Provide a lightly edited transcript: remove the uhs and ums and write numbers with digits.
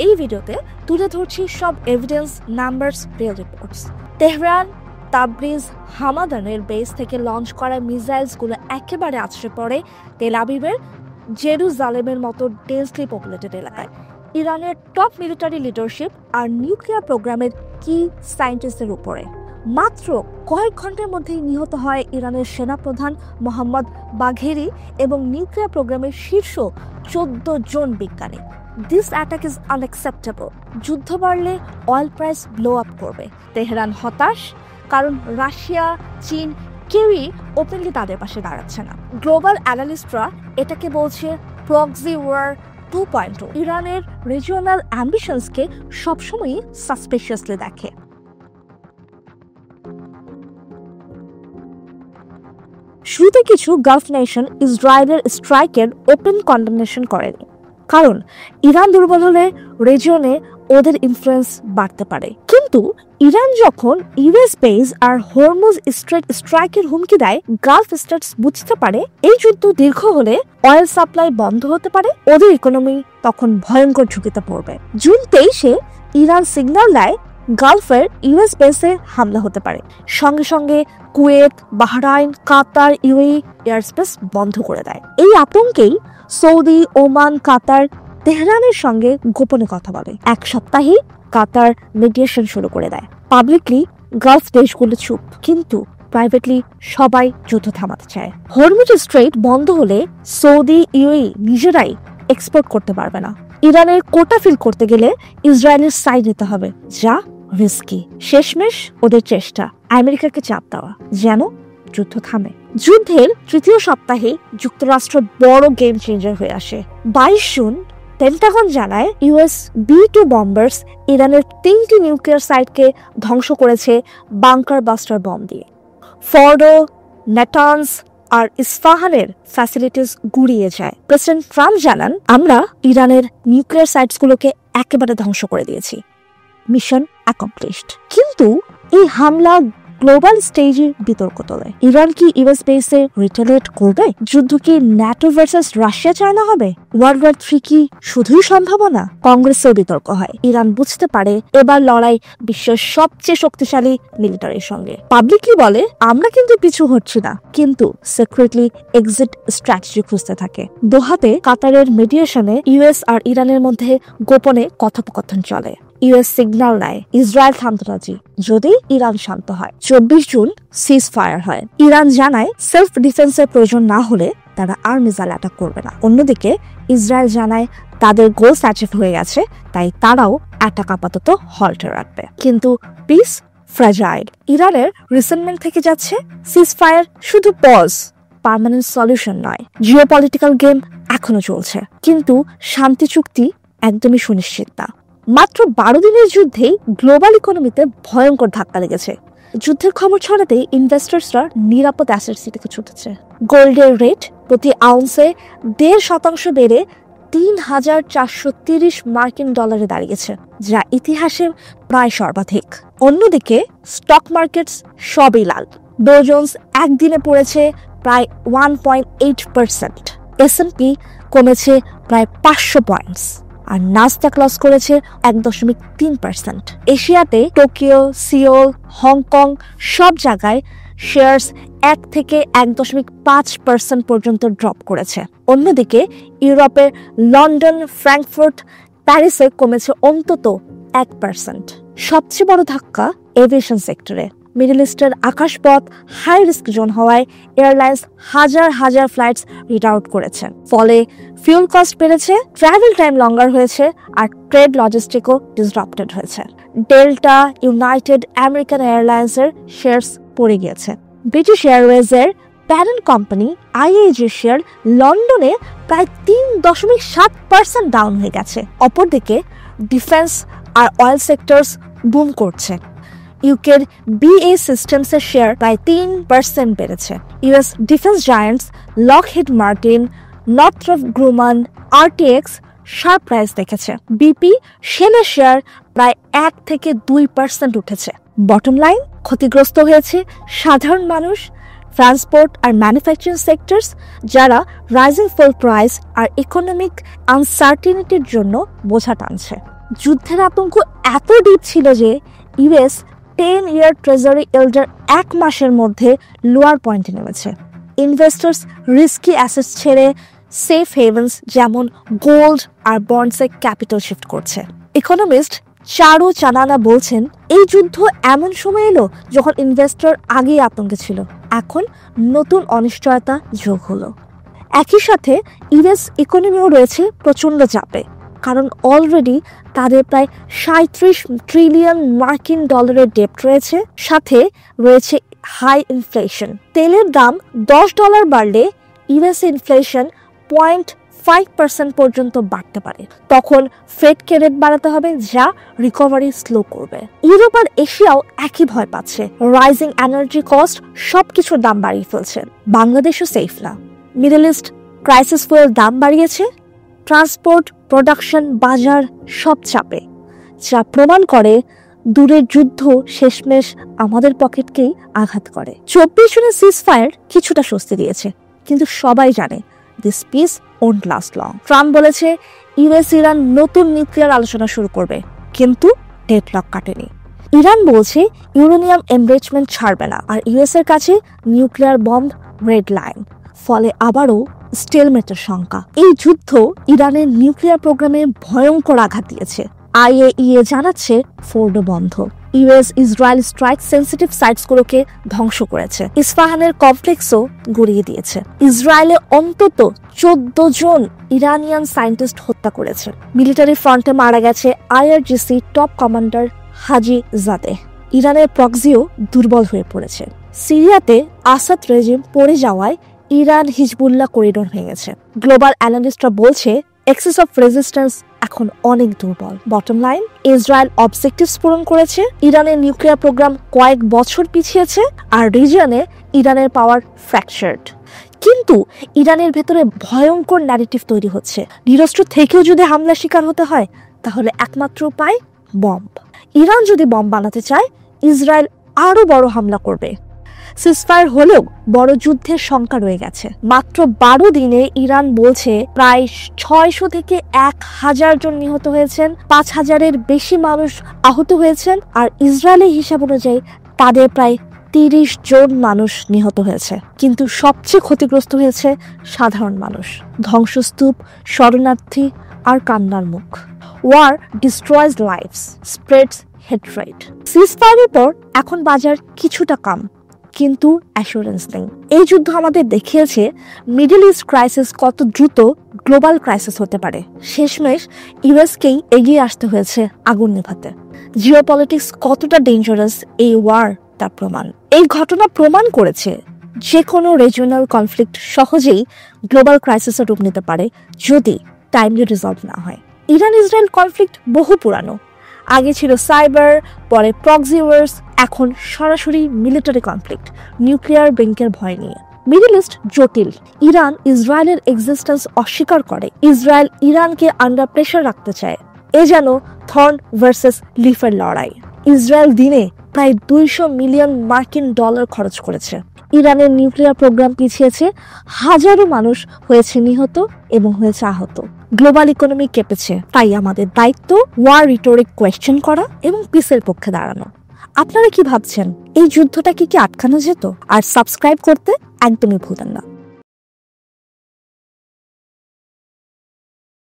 এই ভিডিওতে তুলে ধরছি সব evidence, numbers, real reports. Tehran, Tabriz, হামাদানের বেস থেকে লঞ্চ করা মিসাইলসগুলো একেবারে আছড়ে পড়ে তেল আবিবের জেরুজালেমের মতো ডেন্সলি পপুলেটেড এলাকায়। ইরানের টপ মিলিটারি লিডারশিপ আর নিউক্লিয়ার প্রোগ্রামের কি সায়েন্টিস্টদের উপরে। মাত্র কয়েক ঘন্টার মধ্যেই নিহত হয় ইরানের সেনাপ্রধান মোহাম্মদ বাঘেরি এবং নিউক্লিয়ার প্রোগ্রামের শীর্ষ 14 জন বিজ্ঞানী। This attack is unacceptable. যুদ্ধ বাড়লে অয়েল প্রাইস ব্লো আপ করবে। তেহরান হতাশ, কারণ রাশিয়া, চীন কেউই ওপেনলি তাদের পাশে দাঁড়াচ্ছে না। গ্লোবাল অ্যানালিস্টরা এটাকে বলছে প্রক্সি ওয়ার 2.0। ইরানের রিজিওনাল অ্যাম্বিশনসকে সবসময়ই সাসপিশিয়াসলি দেখে। শুরুতে কিছু গালফ নেশন ইসরায়েলের স্ট্রাইকের ওপেন কন্ডেমনেশন করেনি, কারণ ইরান দুর্বল হলে রিজিয়নে ওদের ইনফ্লুয়েন্স বাড়তে পারে। কিন্তু ইরান যখন ইউএস বেস আর হরমুজ স্ট্রেট স্ট্রাইকের হুমকি দেয়, গালফ স্টেটস বুঝতে পারে এই যুদ্ধ দীর্ঘ হলে অয়েল সাপ্লাই বন্ধ হতে পারে, ওদের ইকোনমি তখন ভয়ঙ্কর ঝুঁকিতে পড়বে। জুন 23-এ ইরান সিগন্যাল দেয় গালফের ইউএস বেসে হামলা হতে পারে। সঙ্গে সঙ্গে কুয়েত, বাহরাইন, কাতার, ইউএই এয়ারস্পেস বন্ধ করে দেয়। এই আতঙ্কেই সৌদি, ওমান, কাতার তেহরানের সঙ্গে গোপনে কথা বলে। এক সপ্তাহেই কাতার মিডিয়েশন শুরু করে দেয়। পাবলিকলি গালফ দেশগুলো চুপ, কিন্তু প্রাইভেটলি সবাই যুদ্ধ থামাতে চায়। হরমুজ স্ট্রেট বন্ধ হলে সৌদি, ইউএই নিজেরাই এক্সপোর্ট করতে পারবে না। ইরানের কোটা ফিল করতে গেলে ইসরায়েলের সাইড নিতে হবে, যা রিস্কি। শেষমেশ ওদের চেষ্টা আমেরিকাকে চাপ দেওয়া যেন যুদ্ধ থামে। যুদ্ধের তৃতীয় সপ্তাহে যুক্তরাষ্ট্র বড় গেম চেঞ্জার হয়ে আসে। 22 জুন পেন্টাগন জানায় ইউএস B-2 বম্বার্স ইরানের 3টি নিউক্লিয়ার সাইটকে ধ্বংস করেছে বাংকার বাস্টার বম দিয়ে। ফর্ডো, নেটানস আর ইস্পাহানের ফ্যাসিলিটিস গুড়িয়ে যায়। প্রেসিডেন্ট ট্রাম্প জানান, আমরা ইরানের নিউক্লিয়ার সাইটসগুলোকে একেবারে ধ্বংস করে দিয়েছি, মিশন অ্যাকমপ্লিশড। কিন্তু এই হামলা গ্লোবাল স্টেজে বিতর্ক তোলে। ইরান কি ইউএস বেসে রিটেলিয়েট করবে? যুদ্ধ কি ন্যাটো ভার্সেস রাশিয়া চায়না হবে? ওয়ার্ল্ড ওয়ার 3 কি শুধুই সম্ভাবনা? কংগ্রেসেও বিতর্ক হয়। ইরান বুঝতে পারে এবার লড়াই বিশ্বের সবচেয়ে শক্তিশালী মিলিটারির সঙ্গে। পাবলিকলি বলে, আমরা কিন্তু পিছু হচ্ছি না, কিন্তু সিক্রেটলি এক্সিট স্ট্র্যাটেজি খুঁজতে থাকে। দোহাতে কাতারের মিডিয়েশনে ইউএস আর ইরানের মধ্যে গোপনে কথোপকথন চলে। ইউএস সিগন্যাল নেয় ইসরায়েল থামতে রাজি যদি ইরান শান্ত হয়। 24 জুন সিজ ফায়ার হয়। ইরান জানায় সেলফ ডিফেন্সের প্রয়োজন না হলে তারা আর মিসাইল অ্যাটাক করবে না। অন্যদিকে ইসরায়েল জানায় তাদের গোলস অ্যাচিভ হয়ে গেছে, তাই তারাও অ্যাটাক আপাতত হল্টে রাখবে। কিন্তু পিস ফ্র্যাজাইল। ইরানের রিসেন্টমেন্ট থেকে যাচ্ছে সিজ ফায়ার শুধু পজ, পার্মানেন্ট সলিউশন নয়। জিওপলিটিক্যাল গেম এখনো চলছে, কিন্তু শান্তি চুক্তি একদমই সুনিশ্চিত না। মাত্র 12 দিনের যুদ্ধেই গ্লোবাল ইকোনমিতে ভয়ঙ্কর ধাক্কা লেগেছে। যুদ্ধের খবর ছড়াতেই ইনভেস্টার্সরা নিরাপদ অ্যাসেটস দিকে ছুটেছে। গোল্ডের রেট প্রতি আউন্সে 1.5% বেড়ে $3,430 মার্কিন ডলারে দাঁড়িয়েছে, যা ইতিহাসে প্রায় সর্বাধিক। অন্যদিকে স্টক মার্কেটস সবই লাল। ডো জোন্স একদিনে পড়েছে প্রায় 1.8%, S&P কমেছে প্রায় 500 পয়েন্টস, আর নাসডাক লস করেছে 1.3%। এশিয়াতে টোকিও, সিওল, হংকং সব জায়গায় শেয়ারস 1 থেকে 1.5% পর্যন্ত ড্রপ করেছে। অন্যদিকে ইউরোপের লন্ডন, ফ্র্যাঙ্কফুর্ট, প্যারিসে কমেছে অন্তত 1%। সবচেয়ে বড় ধাক্কা এভিয়েশন সেক্টরে। মিডল ইস্টের আকাশপথ হাই রিস্ক জোন হওয়ায় এয়ারলাইন্স হাজার হাজার ফ্লাইটস রিট আউট করেছে। ফলে ফিউল কস্ট বেড়েছে, ট্রাভেল টাইম লঙ্গার হয়েছে, আর ট্রেড লজিস্টিকও ডিসরাপ্টেড হয়েছে। ডেল্টা, ইউনাইটেড, আমেরিকান এয়ারলাইন্সের শেয়ারস পড়ে গিয়েছে। ব্রিটিশ এয়ারওয়েজের প্যারেন্ট কোম্পানি IAG শেয়ার লন্ডনে প্রায় 3.7% ডাউন হয়ে গেছে। অপরদিকে ডিফেন্স আর অয়েল সেক্টরস বুম করছে। ইউকের BAE সিস্টেমসের শেয়ার প্রায় 3% বেড়েছে। US defence giants Lockheed Martin, Northrop Grumman, RTX sharp price দেখেছে। BP শেলের শেয়ার প্রায় 1 থেকে 2% উঠেছে। বটম লাইন, ক্ষতিগ্রস্ত হয়েছে সাধারণ মানুষ, ট্রান্সপোর্ট আর ম্যানুফ্যাকচারিং সেক্টরস, যারা রাইজিং ফুয়েল প্রাইস আর ইকোনমিক আনসার্টেনিটির জন্য বোঝা টানছে। যুদ্ধের আতঙ্ক এত ডিপ ছিল যে ইউএস 10-year ট্রেজারি ইল্ডের 1 মাসের মধ্যে লোয়ার পয়েন্টে নেমেছে। ইনভেস্টার্স রিস্কি অ্যাসেটস ছেড়ে সেফ হেভেন্স যেমন গোল্ড আর বন্ডসে ক্যাপিটাল শিফট করছে। ইকোনমিস্ট চারু চানানা বলছেন, এই যুদ্ধ এমন সময় এলো যখন ইনভেস্টর আগেই আতঙ্কে ছিল, এখন নতুন অনিশ্চয়তা যোগ হলো। একই সাথে ইউএস ইকোনমিও রয়েছে প্রচণ্ড চাপে, কারণ অলরেডি তাদের প্রায় 37 ট্রিলিয়ন মার্কিন ডলারের ডেপ্ট রয়েছে, সাথে রয়েছে হাই ইনফ্লেশন। তেলের দাম $10 বাড়লে ইউএস ইনফ্লেশন 0.5% পর্যন্ত বাড়তে পারে। তখন ফেডকে রেট বাড়াতে হবে, যা রিকভারি স্লো করবে। ইউরোপ আর এশিয়াও একই ভয় পাচ্ছে। রাইজিং এনার্জি কস্ট সবকিছুর দাম বাড়িয়ে ফেলছে। বাংলাদেশও সেফ না। মিডল ইস্ট ক্রাইসিস ফুয়েল দাম বাড়িয়েছে, ট্রান্সপোর্ট, প্রোডাকশন, বাজার সব চাপে, যা প্রমাণ করে দূরের যুদ্ধ শেষমেশ আমাদের পকেটকেই আঘাত করে। 24 জনের সিজফায়ার কিছুটা স্বস্তি দিয়েছে, কিন্তু সবাই জানে this piece won't last long. Trump বলেছে ইউএস ইরান নতুন নিউক্লিয়ার আলোচনা শুরু করবে, কিন্তু ডেডলক কাটেনি। ইরান বলছে ইউরেনিয়াম এনরিচমেন্ট ছাড়বে না, আর ইউএস এর কাছে নিউক্লিয়ার বম্ব রেড লাইন। ফলে আবারও স্টেলমেটের শঙ্কা। এই যুদ্ধ ইরানের নিউক্লিয়ার প্রোগ্রামে ভয়ঙ্কর আঘাত দিয়েছে। আইএইএ জানাচ্ছে ফোর্ডো বন্ধ। ইউএস ইসরায়েল স্ট্রাইক সেন্সিটিভ সাইটসগুলোকে ধ্বংস করেছে। ইস্পাহানের কমপ্লেক্সও গুড়িয়ে দিয়েছে। ইসরায়েলে অন্তত 14 জন ইরানিয়ান সায়েন্টিস্ট হত্যা করেছে। মিলিটারি ফ্রন্টে মারা গেছে আইআরজিসি টপ কমান্ডার হাজি জাদেহ। ইরানের প্রক্সিও দুর্বল হয়ে পড়েছে। সিরিয়াতে আসাদ রেজিম পড়ে যাওয়ায় ইরান হিজবুল্লাহ করিডোর ভেঙেছে। গ্লোবাল অ্যানালিস্টরা বলছে এক্সেস অফ রেজিস্ট্যান্স এখন অনেক দুর্বল। বটম লাইন, ইসরায়েল অবজেক্টিভস পূরণ করেছে, ইরানের নিউক্লিয়ার প্রোগ্রাম কয়েক বছর পিছিয়েছে, আর রিজিয়নে ইরানের পাওয়ার ফ্র্যাকচার্ড। কিন্তু ইরানের ভেতরে ভয়ঙ্কর ন্যারেটিভ তৈরি হচ্ছে। নিরস্ত্র থেকেও যদি হামলার শিকার হতে হয়, তাহলে একমাত্র উপায় বম্ব। ইরান যদি বম্ব বানাতে চায়, ইসরায়েল আরো বড় হামলা করবে। সিজফায়ার হলেও বড় যুদ্ধের শঙ্কা রয়ে গেছে। মাত্র 12 দিনে ইরান বলছে প্রায় 600 থেকে 1000 জন নিহত হয়েছেন, 5000-এর বেশি মানুষ আহত হয়েছেন, আর ইসরায়েলের হিসাব অনুযায়ী তাদের প্রায় 30 জন মানুষ নিহত হয়েছে। কিন্তু সবচেয়ে ক্ষতিগ্রস্ত হয়েছে সাধারণ মানুষ। ধ্বংসস্তূপ, শরণার্থী আর কান্নার মুখ। War destroys lives, spreads hatred. সিজফায়ারের পর এখন বাজার কিছুটা কম, কিন্তু অ্যাসুরেন্স নেই। এই যুদ্ধ আমাদের দেখিয়েছে মিডল ইস্ট ক্রাইসিস কত দ্রুত গ্লোবাল ক্রাইসিস হতে পারে। শেষমেশ ইউএসকেই এগিয়ে আসতে হয়েছে আগুন নেভাতে। জিওপলিটিক্স কতটা ডেঞ্জারাস এই ওয়ার তার প্রমাণ। এই ঘটনা প্রমাণ করেছে যে কোনো রিজিওনাল কনফ্লিক্ট সহজেই গ্লোবাল ক্রাইসিসে রূপ নিতে পারে যদি টাইমলি রিজলভ না হয়। ইরান ইসরায়েল কনফ্লিক্ট বহু পুরানো। আগে ছিল সাইবার, পরে প্রক্সি ওয়ার্স, এখন সরাসরি মিলিটারি কনফ্লিক্ট, নিউক্লিয়ার ব্রিঙ্কের ভয় নিয়ে। মিডল ইস্ট জটিল। ইরান ইসরায়েলের এক্সিস্টেন্স অস্বীকার করে, ইসরায়েল ইরানকে আন্ডার প্রেশার রাখতে চায়। এ যেন থর্ন ভার্সেস লিফের লড়াই। ইসরায়েল দিনে প্রায় 200 মিলিয়ন মার্কিন ডলার খরচ করেছে। ইরানের নিউক্লিয়ার প্রোগ্রাম পিছিয়েছে, হাজারো মানুষ হয়েছে নিহত এবং হয়েছে আহত। গ্লোবাল ইকোনমি কেঁপেছে। তাই আমাদের দায়িত্ব ওয়ার রিটোরিক কোয়েশ্চেন করা এবং পিসের পক্ষে দাঁড়ানো। আপনারা কি ভাবছেন, এই যুদ্ধটা কি আটকানো যেত? আর সাবস্ক্রাইব করতে একদমই ভুলেন না।